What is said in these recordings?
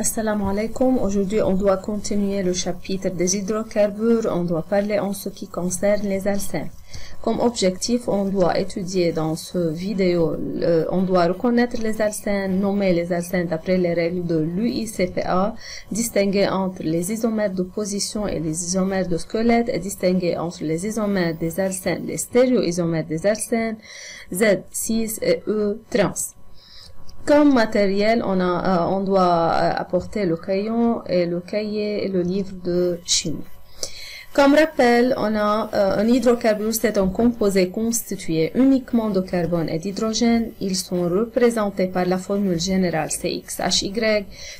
Assalamu alaikum. Aujourd'hui, on doit continuer le chapitre des hydrocarbures. On doit parler en ce qui concerne les alcènes. Comme objectif, on doit étudier dans ce vidéo, on doit reconnaître les alcènes, nommer les alcènes d'après les règles de l'UICPA, distinguer entre les isomères de position et les isomères de squelette et distinguer entre les isomères des alcènes, les stéréoisomères des alcènes, Z6 et E trans. Comme matériel, on doit apporter le crayon et le cahier et le livre de chimie. Comme rappel, un hydrocarbure, c'est un composé constitué uniquement de carbone et d'hydrogène. Ils sont représentés par la formule générale CXHY.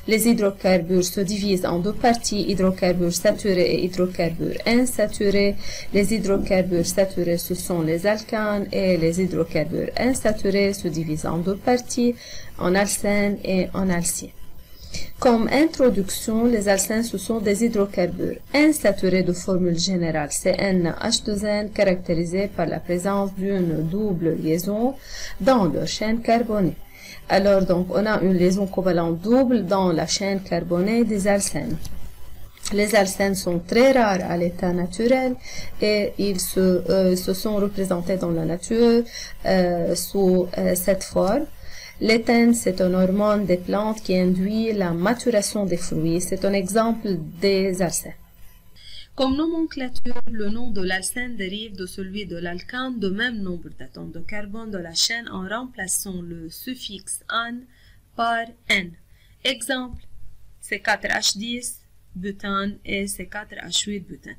Les hydrocarbures se divisent en deux parties, hydrocarbures saturés et hydrocarbures insaturés. Les hydrocarbures saturés, ce sont les alcanes, et les hydrocarbures insaturés se divisent en deux parties, en alcènes et en alcynes. Comme introduction, les alcènes, ce sont des hydrocarbures insaturés de formule générale CnH2n caractérisés par la présence d'une double liaison dans leur chaîne carbonée. Alors, donc, on a une liaison covalente double dans la chaîne carbonée des alcènes. Les alcènes sont très rares à l'état naturel et ils se sont représentés dans la nature sous cette forme. L'éthène, c'est une hormone des plantes qui induit la maturation des fruits. C'est un exemple des alcènes. Comme nomenclature, le nom de l'alcène dérive de celui de l'alcane de même nombre d'atomes de carbone de la chaîne en remplaçant le suffixe -an par N. Exemple, C4H10, butane et C4H8, butane.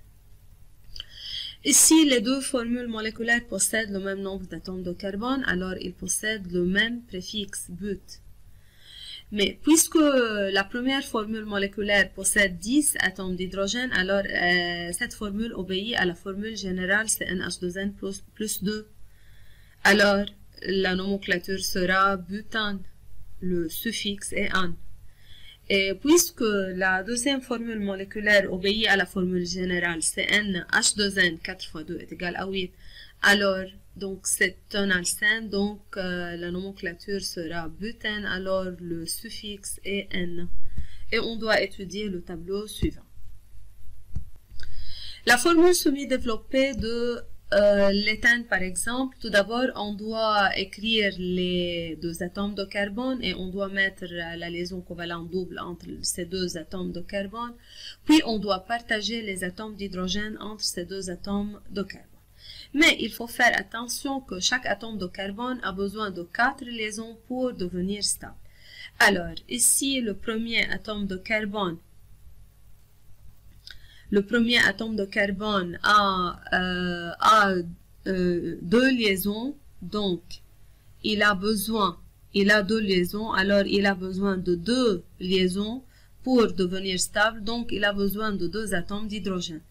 Ici, les deux formules moléculaires possèdent le même nombre d'atomes de carbone, alors ils possèdent le même préfixe but. Mais puisque la première formule moléculaire possède 10 atomes d'hydrogène, alors cette formule obéit à la formule générale CnH2n plus 2. Alors, la nomenclature sera butane, le suffixe est -an. Et puisque la deuxième formule moléculaire obéit à la formule générale CnH2n 4 fois 2 est égal à 8, alors donc c'est un alcène, donc la nomenclature sera butène, alors le suffixe est N. Et on doit étudier le tableau suivant. La formule semi-développée de l'éthène, par exemple, tout d'abord, on doit écrire les deux atomes de carbone et on doit mettre la liaison covalente double entre ces deux atomes de carbone. Puis, on doit partager les atomes d'hydrogène entre ces deux atomes de carbone. Mais il faut faire attention que chaque atome de carbone a besoin de 4 liaisons pour devenir stable. Alors, ici, le premier atome de carbone a deux liaisons, donc il a deux liaisons, alors il a besoin de 2 liaisons pour devenir stable, donc il a besoin de 2 atomes d'hydrogène.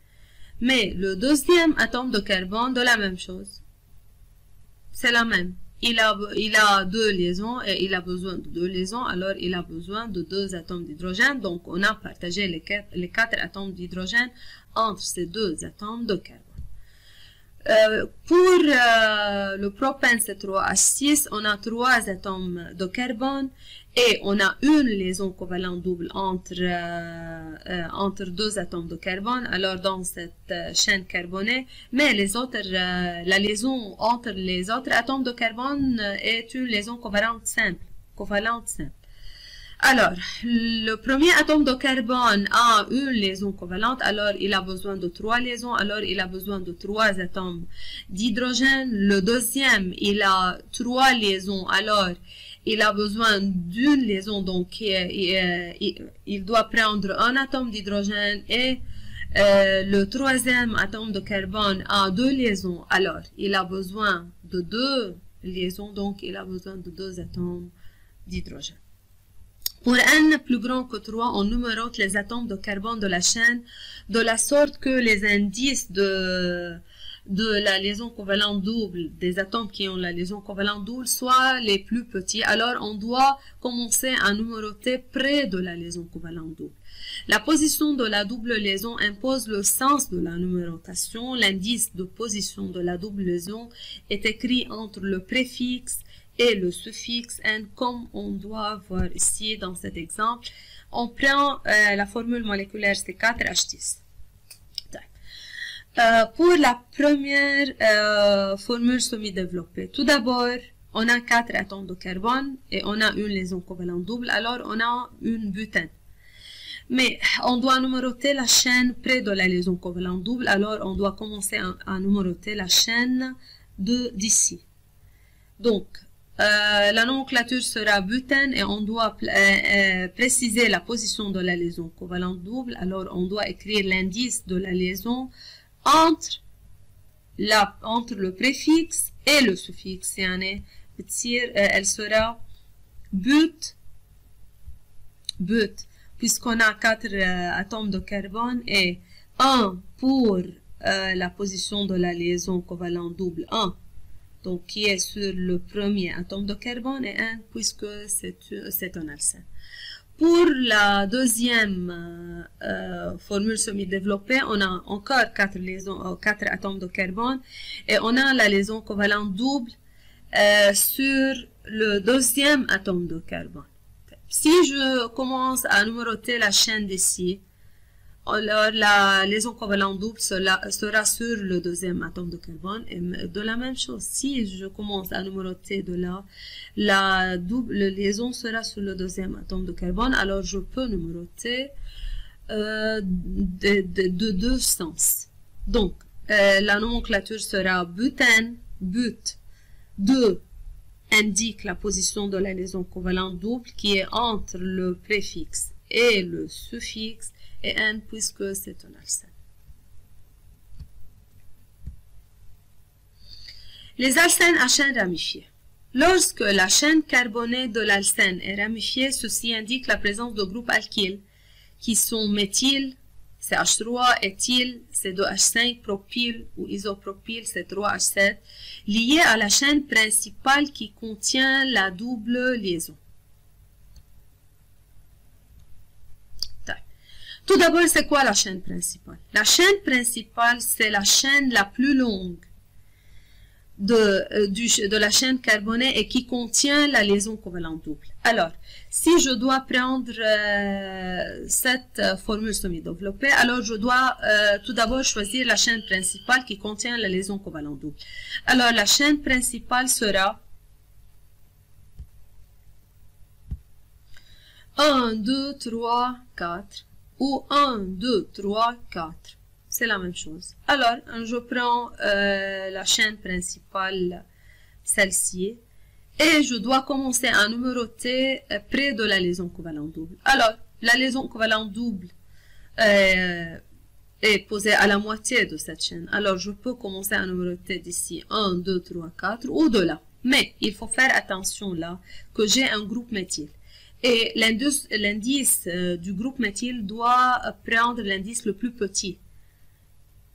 Mais le deuxième atome de carbone, de la même chose, c'est la même. Il a 2 liaisons et il a besoin de 2 liaisons, alors il a besoin de 2 atomes d'hydrogène. Donc on a partagé les 4 atomes d'hydrogène entre ces 2 atomes de carbone. Pour le propène C3H6, on a 3 atomes de carbone et on a une liaison covalente double entre 2 atomes de carbone, alors dans cette chaîne carbonée, mais la liaison entre les autres atomes de carbone est une liaison covalente simple. Alors, le premier atome de carbone a une liaison covalente, alors il a besoin de 3 liaisons, alors il a besoin de 3 atomes d'hydrogène. Le deuxième, il a 3 liaisons, alors il a besoin d'une liaison, donc il doit prendre un atome d'hydrogène et le troisième atome de carbone a 2 liaisons, alors il a besoin de 2 liaisons, donc il a besoin de 2 atomes d'hydrogène. Pour n plus grand que 3, on numérote les atomes de carbone de la chaîne de la sorte que les indices de la liaison covalente double, des atomes qui ont la liaison covalente double, soient les plus petits. Alors, on doit commencer à numéroter près de la liaison covalente double. La position de la double liaison impose le sens de la numérotation. L'indice de position de la double liaison est écrit entre le préfixe et le suffixe N, comme on doit voir ici dans cet exemple. On prend la formule moléculaire, c'est 4H10. Pour la première formule semi-développée, tout d'abord, on a 4 atomes de carbone et on a une liaison covalente double, alors on a une butène. Mais on doit numéroter la chaîne près de la liaison covalente double, alors on doit commencer à numéroter la chaîne d'ici. Donc, la nomenclature sera butène et on doit préciser la position de la liaison covalente double, alors on doit écrire l'indice de la liaison entre le préfixe et le suffixe. يعني elle sera but, puisqu'on a 4 atomes de carbone et 1 pour la position de la liaison covalente double 1, donc qui est sur le premier atome de carbone, et 1 puisque c'est un alcène. Pour la deuxième formule semi-développée, on a encore 4 atomes de carbone et on a la liaison covalente double sur le deuxième atome de carbone. Si je commence à numéroter la chaîne d'ici, alors la liaison covalente double sera sur le deuxième atome de carbone. Et de la même chose, si je commence à numéroter de là, la double liaison sera sur le deuxième atome de carbone. Alors je peux numéroter de deux sens. Donc, la nomenclature sera butène, but 2 indique la position de la liaison covalente double qui est entre le préfixe et le suffixe, et N puisque c'est un alcène. Les alcènes à chaîne ramifiée. Lorsque la chaîne carbonée de l'alcène est ramifiée, ceci indique la présence de groupes alkyles qui sont méthyle, CH3, éthyle, C2H5, propyle ou isopropyle, C3H7, liés à la chaîne principale qui contient la double liaison. Tout d'abord, c'est quoi la chaîne principale? La chaîne principale, c'est la chaîne la plus longue de la chaîne carbonée et qui contient la liaison covalente double. Alors, si je dois prendre cette formule semi-développée, alors je dois tout d'abord choisir la chaîne principale qui contient la liaison covalente double. Alors, la chaîne principale sera 1, 2, 3, 4 ou 1, 2, 3, 4. C'est la même chose. Alors, je prends la chaîne principale, celle-ci, et je dois commencer à numéroter près de la liaison covalente double. Alors, la liaison covalente double est posée à la moitié de cette chaîne. Alors, je peux commencer à numéroter d'ici 1, 2, 3, 4 ou de là. Mais, il faut faire attention là que j'ai un groupe méthyle. Et l'indice du groupe méthyle doit prendre l'indice le plus petit.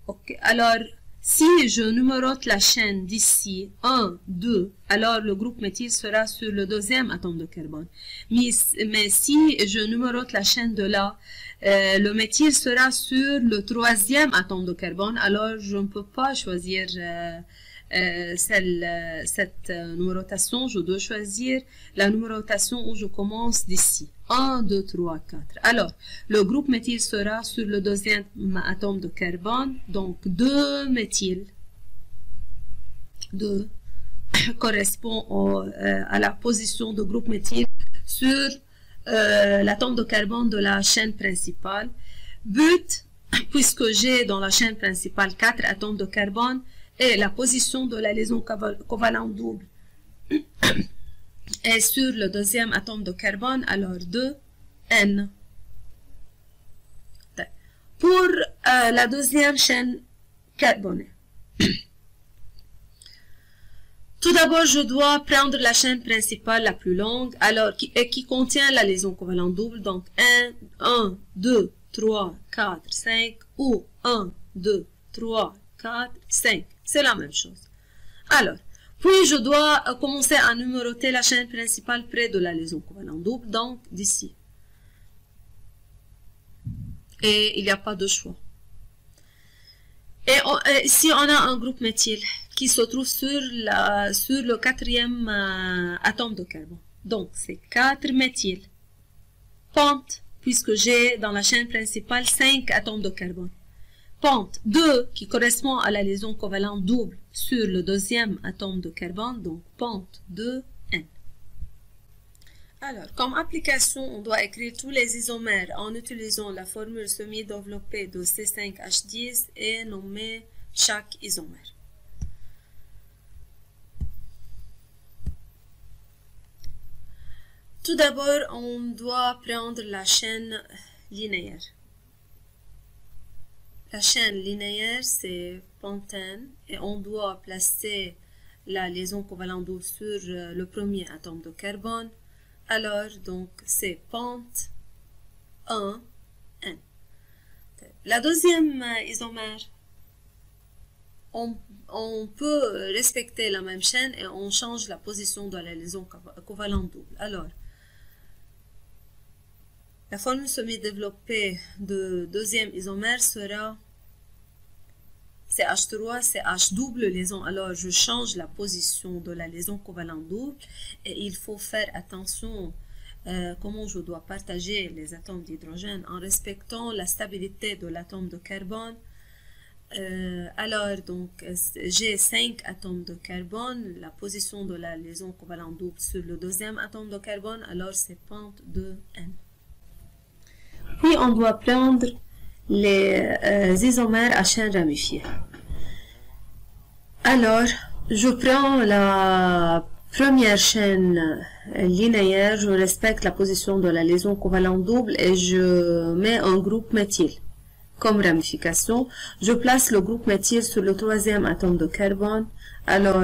Okay. Alors, si je numérote la chaîne d'ici 1, 2, alors le groupe méthyle sera sur le deuxième atome de carbone. Mais si je numérote la chaîne de là, le méthyle sera sur le troisième atome de carbone. Alors, je ne peux pas choisir cette numérotation. Je dois choisir la numérotation où je commence d'ici. 1, 2, 3, 4. Alors, le groupe méthyle sera sur le deuxième atome de carbone. Donc, 2 méthyle. 2 correspond à la position de groupe méthyle sur l'atome de carbone de la chaîne principale. But, puisque j'ai dans la chaîne principale 4 atomes de carbone, et la position de la liaison covalente double est sur le deuxième atome de carbone, alors 2, N. Pour la deuxième chaîne carbonée. Tout d'abord, je dois prendre la chaîne principale la plus longue, alors qui contient la liaison covalente double, donc 1, 2, 3, 4, 5, ou 1, 2, 3, 4, 5. C'est la même chose. Alors, puis je dois commencer à numéroter la chaîne principale près de la liaison covalente double, donc d'ici. Et il n'y a pas de choix. ici, on a un groupe méthyle qui se trouve sur le quatrième atome de carbone. Donc, c'est 4 méthyl. Pente, puisque j'ai dans la chaîne principale 5 atomes de carbone. Pente 2, qui correspond à la liaison covalente double sur le deuxième atome de carbone, donc pente 2N. Alors, comme application, on doit écrire tous les isomères en utilisant la formule semi-développée de C5H10 et nommer chaque isomère. Tout d'abord, on doit prendre la chaîne linéaire. La chaîne linéaire, c'est pentène et on doit placer la liaison covalente double sur le premier atome de carbone. Alors, donc, c'est pente 1, N. La deuxième isomère, on peut respecter la même chaîne et on change la position de la liaison covalente double. Alors, la formule semi-développée de deuxième isomère sera CH3, CH double liaison. Alors, je change la position de la liaison covalente double et il faut faire attention comment je dois partager les atomes d'hydrogène en respectant la stabilité de l'atome de carbone. Alors, donc, j'ai 5 atomes de carbone, la position de la liaison covalente double sur le deuxième atome de carbone, alors c'est pente 2N. Puis, on doit prendre les isomères à chaîne ramifiée. Alors, je prends la première chaîne linéaire, je respecte la position de la liaison covalente double et je mets un groupe méthyle. Comme ramification, je place le groupe méthyle sur le troisième atome de carbone. Alors,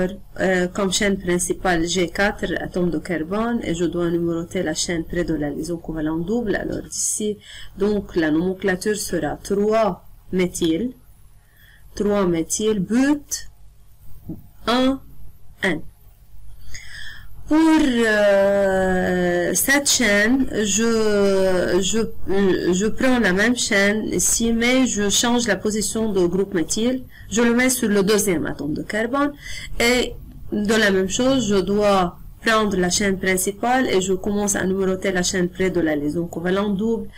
comme chaîne principale, j'ai 4 atomes de carbone et je dois numéroter la chaîne près de la liaison covalente double. Alors ici, donc la nomenclature sera 3 méthyle, but 1, N. Pour cette chaîne, je prends la même chaîne ici, mais je change la position de groupe méthyle. Je le mets sur le deuxième atome de carbone. Et de la même chose, je dois prendre la chaîne principale et je commence à numéroter la chaîne près de la liaison covalente double.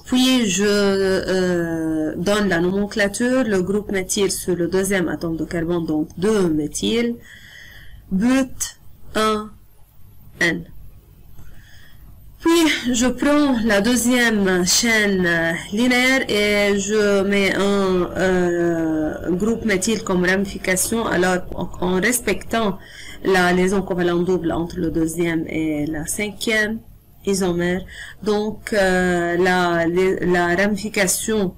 Puis, je donne la nomenclature, le groupe méthyle sur le deuxième atome de carbone, donc 2 méthyle, but 1, N. Puis, je prends la deuxième chaîne linéaire et je mets un groupe méthyle comme ramification. Alors, en respectant la liaison covalente double entre le deuxième et la cinquième isomère, donc la ramification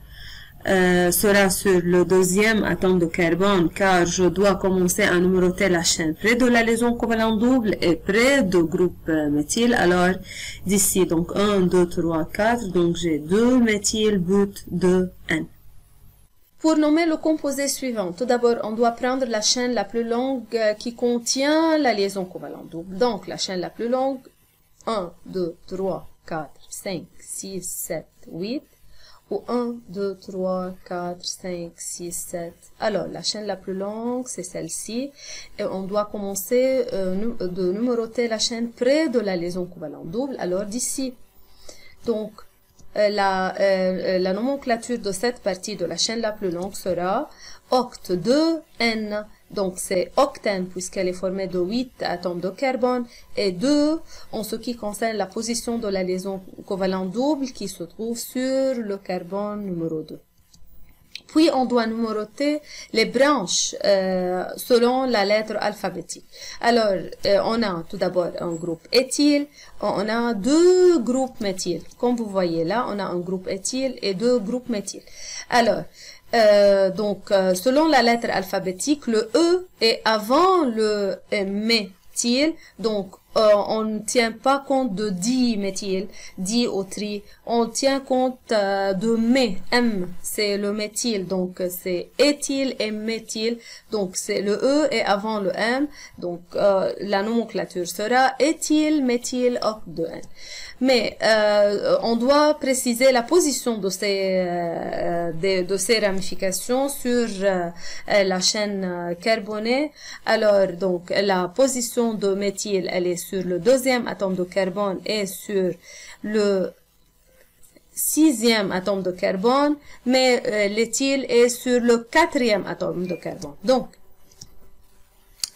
sera sur le deuxième atome de carbone car je dois commencer à numéroter la chaîne près de la liaison covalente double et près du groupe méthyle. Alors d'ici donc 1, 2, 3, 4, donc j'ai 2 méthyle, but 2, N. Pour nommer le composé suivant, tout d'abord on doit prendre la chaîne la plus longue qui contient la liaison covalente double. Donc la chaîne la plus longue, 1, 2, 3, 4, 5, 6, 7, 8. Ou 1, 2, 3, 4, 5, 6, 7. Alors, la chaîne la plus longue, c'est celle-ci. Et on doit commencer de numéroter la chaîne près de la liaison covalente double. Alors, d'ici. Donc, la nomenclature de cette partie de la chaîne la plus longue sera oct 2N. Donc, c'est octène puisqu'elle est formée de 8 atomes de carbone et 2 en ce qui concerne la position de la liaison covalente double qui se trouve sur le carbone numéro 2. Puis, on doit numéroter les branches selon la lettre alphabétique. Alors, on a tout d'abord un groupe éthyle, on a 2 groupes méthyle. Comme vous voyez là, on a un groupe éthyle et 2 groupes méthyle. Alors, selon la lettre alphabétique, le E est avant le méthyle. Donc, on ne tient pas compte de diméthyl, di au tri, on tient compte de M, c'est le méthyl, donc c'est éthyl et méthyl, donc c'est le E et avant le M, donc la nomenclature sera éthyl, méthyl, octe de N. Mais on doit préciser la position de ces ramifications sur la chaîne carbonée. Alors, donc, la position de méthyle, elle est sur le deuxième atome de carbone et sur le sixième atome de carbone, mais l'éthyle est sur le quatrième atome de carbone. Donc,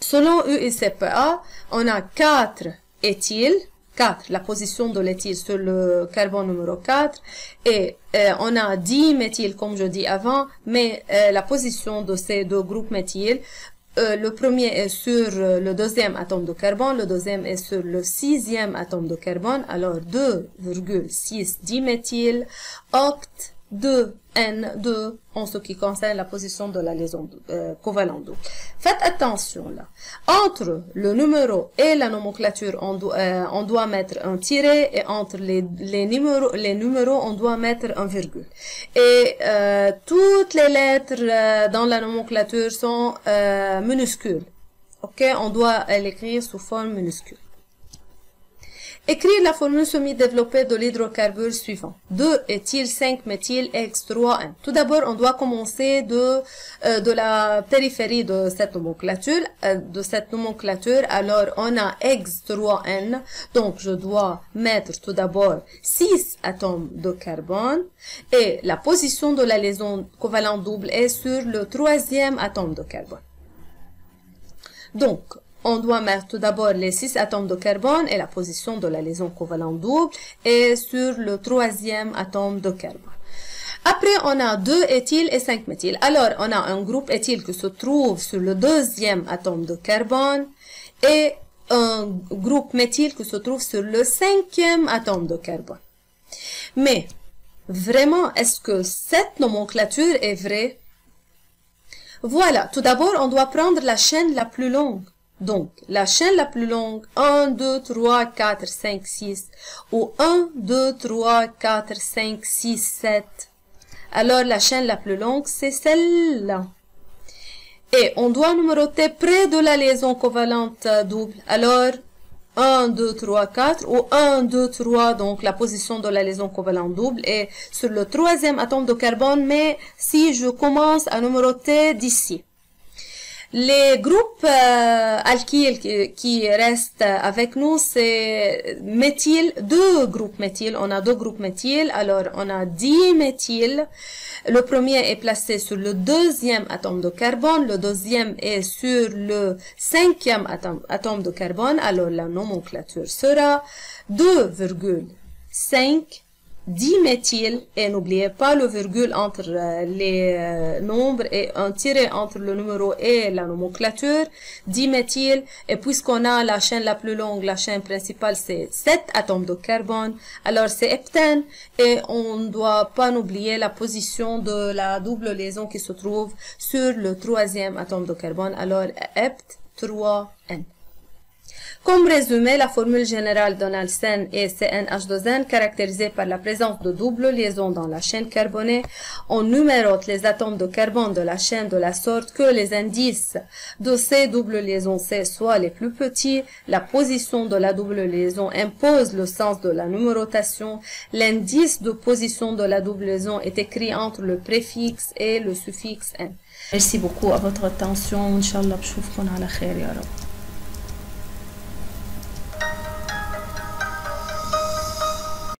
selon UICPA, on a 4 éthyles, 4, la position de l'éthyle sur le carbone numéro 4, et on a 10 méthyl comme je dis avant, mais la position de ces deux groupes méthyl, le premier est sur le deuxième atome de carbone, le deuxième est sur le sixième atome de carbone, alors 2,6 diméthyl, octe 2N2 en ce qui concerne la position de la liaison covalente double. Faites attention là. Entre le numéro et la nomenclature, on doit mettre un tiret et entre les numéros, on doit mettre un virgule. Et toutes les lettres dans la nomenclature sont minuscules. Ok, on doit l'écrire sous forme minuscule. Écrire la formule semi-développée de l'hydrocarbure suivant. 2-éthyl-5-méthyl X3N. Tout d'abord, on doit commencer de la périphérie de cette nomenclature. Alors, on a X3N. Donc, je dois mettre tout d'abord 6 atomes de carbone. Et la position de la liaison covalente double est sur le troisième atome de carbone. Donc, on doit mettre tout d'abord les 6 atomes de carbone et la position de la liaison covalente double est sur le troisième atome de carbone. Après, on a 2 éthyl et 5 méthyl. Alors, on a un groupe éthyl qui se trouve sur le deuxième atome de carbone et un groupe méthyl qui se trouve sur le cinquième atome de carbone. Mais, vraiment, est-ce que cette nomenclature est vraie? Voilà, tout d'abord, on doit prendre la chaîne la plus longue. Donc, la chaîne la plus longue, 1, 2, 3, 4, 5, 6, ou 1, 2, 3, 4, 5, 6, 7. Alors, la chaîne la plus longue, c'est celle-là. Et on doit numéroter près de la liaison covalente double. Alors, 1, 2, 3, 4, ou 1, 2, 3, donc la position de la liaison covalente double est sur le troisième atome de carbone, mais si je commence à numéroter d'ici. Les groupes alkyles qui restent avec nous, c'est méthyl, 2 groupes méthyl. On a 2 groupes méthyl. Alors, on a diméthyl. Le premier est placé sur le deuxième atome de carbone. Le deuxième est sur le cinquième atome de carbone. Alors, la nomenclature sera 2,5 diméthyl, et n'oubliez pas le virgule entre les nombres et un tiret entre le numéro et la nomenclature, diméthyl, et puisqu'on a la chaîne la plus longue, la chaîne principale c'est 7 atomes de carbone, alors c'est heptène, et on ne doit pas oublier la position de la double liaison qui se trouve sur le troisième atome de carbone, alors hept 3N. Comme résumé, la formule générale d'un alcène est CnH2n caractérisée par la présence de double liaison dans la chaîne carbonée. On numérote les atomes de carbone de la chaîne de la sorte que les indices de ces doubles liaisons C soient les plus petits. La position de la double liaison impose le sens de la numérotation. L'indice de position de la double liaison est écrit entre le préfixe et le suffixe n. Merci beaucoup à votre attention. Inch'Allah, b'choufkoun ala khair ya Rab.